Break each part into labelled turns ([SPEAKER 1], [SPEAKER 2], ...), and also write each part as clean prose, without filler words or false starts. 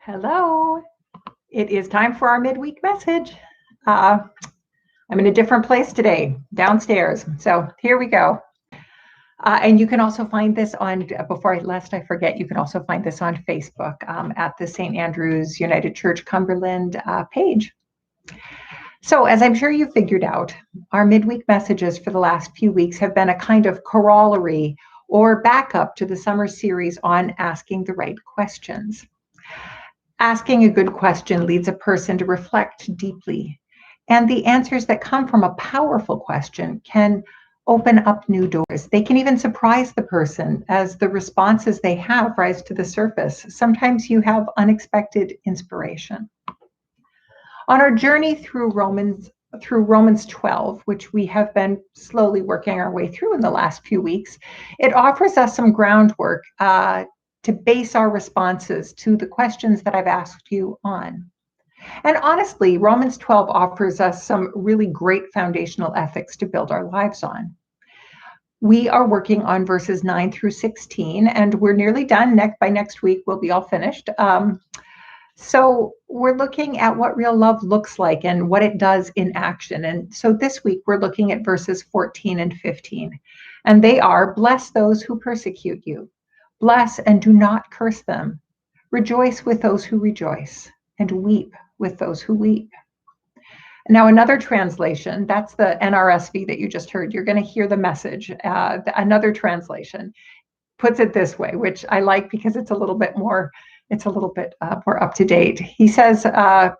[SPEAKER 1] Hello. It is time for our midweek message. Uh, I'm in a different place today, downstairs. So here we go. And you can also find this on, lest I forget, you can also find this on Facebook at the St. Andrew's United Church Cumberland page. So as I'm sure you figured out, our midweek messages for the last few weeks have been a kind of corollary or backup to the summer series on asking the right questions. Asking a good question leads a person to reflect deeply, and the answers that come from a powerful question can open up new doors. They can even surprise the person as the responses they have rise to the surface. Sometimes you have unexpected inspiration. On our journey through Romans 12, which we have been slowly working our way through in the last few weeks, it offers us some groundwork to base our responses to the questions that I've asked you on. And honestly, Romans 12 offers us some really great foundational ethics to build our lives on. We are working on verses 9 through 16, and we're nearly done. By next week, we'll be all finished. So we're looking at what real love looks like and what it does in action. And so this week, we're looking at verses 14 and 15. And they are, bless those who persecute you. Bless and do not curse them. Rejoice with those who rejoice, and weep with those who weep. Now, another translation, that's the NRSV that you just heard. You're going to hear the message. Another translation puts it this way, which I like because it's a little bit more up to date. He says,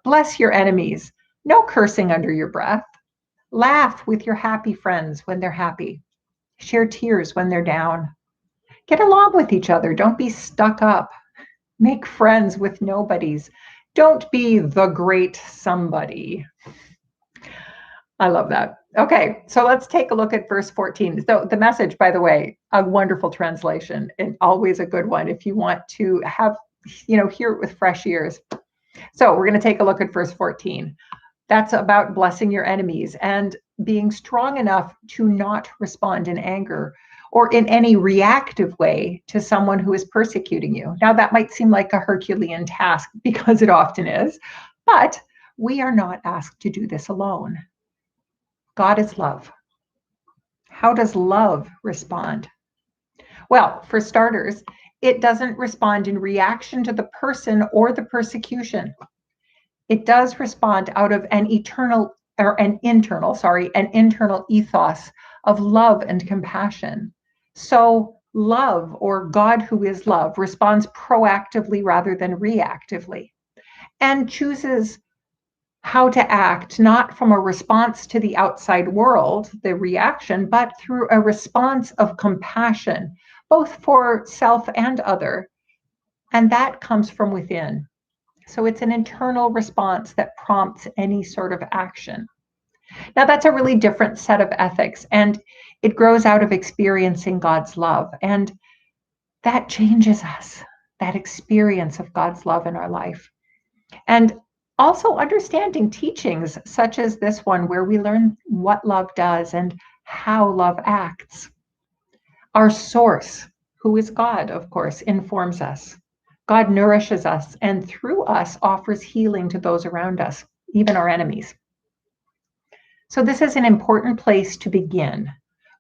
[SPEAKER 1] bless your enemies. No cursing under your breath. Laugh with your happy friends when they're happy. Share tears when they're down. Get along with each other. Don't be stuck up. Make friends with nobodies. Don't be the great somebody. I love that. Okay, so let's take a look at verse 14. So the message, by the way, a wonderful translation and always a good one if you want to hear it with fresh ears. So we're going to take a look at verse 14. That's about blessing your enemies and being strong enough to not respond in anger or in any reactive way to someone who is persecuting you. Now, that might seem like a Herculean task because it often is, but we are not asked to do this alone. God is love. How does love respond? Well, for starters, it doesn't respond in reaction to the person or the persecution. It does respond out of an internal ethos of love and compassion. So love, or God who is love, responds proactively rather than reactively and chooses how to act, not from a response to the outside world, the reaction, but through a response of compassion, both for self and other. And that comes from within. So it's an internal response that prompts any sort of action. Now, that's a really different set of ethics, and it grows out of experiencing God's love. And that changes us, that experience of God's love in our life. And also understanding teachings such as this one, where we learn what love does and how love acts. Our source, who is God, of course, informs us. God nourishes us and through us offers healing to those around us, even our enemies. So this is an important place to begin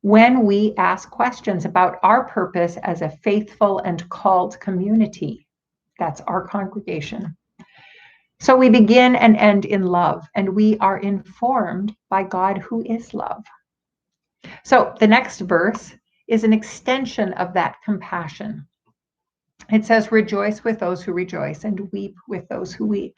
[SPEAKER 1] when we ask questions about our purpose as a faithful and called community. That's our congregation. So we begin and end in love, and we are informed by God who is love. So the next verse is an extension of that compassion. It says, rejoice with those who rejoice and weep with those who weep.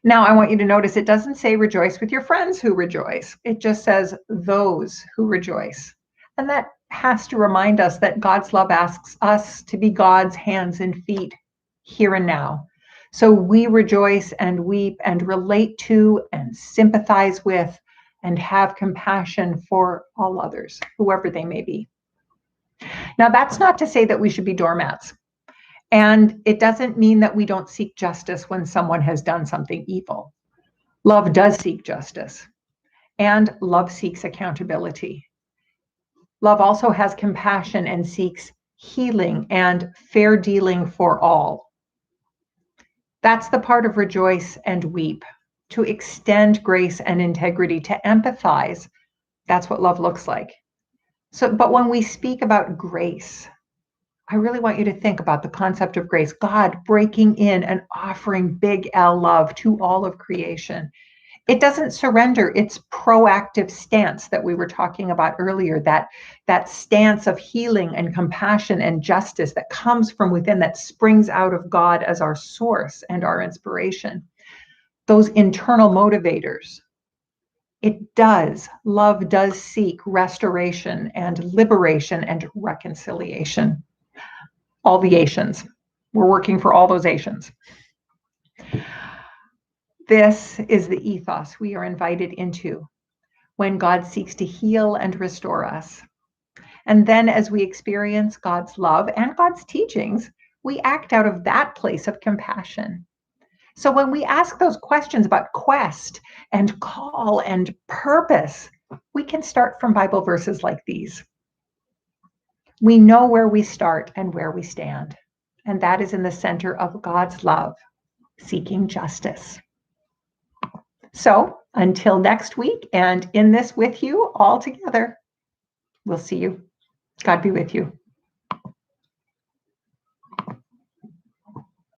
[SPEAKER 1] Now, I want you to notice it doesn't say rejoice with your friends who rejoice. It just says those who rejoice. And that has to remind us that God's love asks us to be God's hands and feet here and now. So we rejoice and weep and relate to and sympathize with and have compassion for all others, whoever they may be. Now, that's not to say that we should be doormats. And it doesn't mean that we don't seek justice when someone has done something evil. Love does seek justice, and love seeks accountability. Love also has compassion and seeks healing and fair dealing for all. That's the part of rejoice and weep, to extend grace and integrity, to empathize. That's what love looks like. So, but when we speak about grace, I really want you to think about the concept of grace, God breaking in and offering big L love to all of creation. It doesn't surrender its proactive stance that we were talking about earlier, that stance of healing and compassion and justice that comes from within, that springs out of God as our source and our inspiration. Those internal motivators. Love does seek restoration and liberation and reconciliation. All the Asians. We're working for all those Asians. This is the ethos we are invited into when God seeks to heal and restore us. And then as we experience God's love and God's teachings, we act out of that place of compassion. So when we ask those questions about quest and call and purpose, we can start from Bible verses like these. We know where we start and where we stand, and that is in the center of God's love, seeking justice. So until next week, and in this with you all together, we'll see you. God be with you.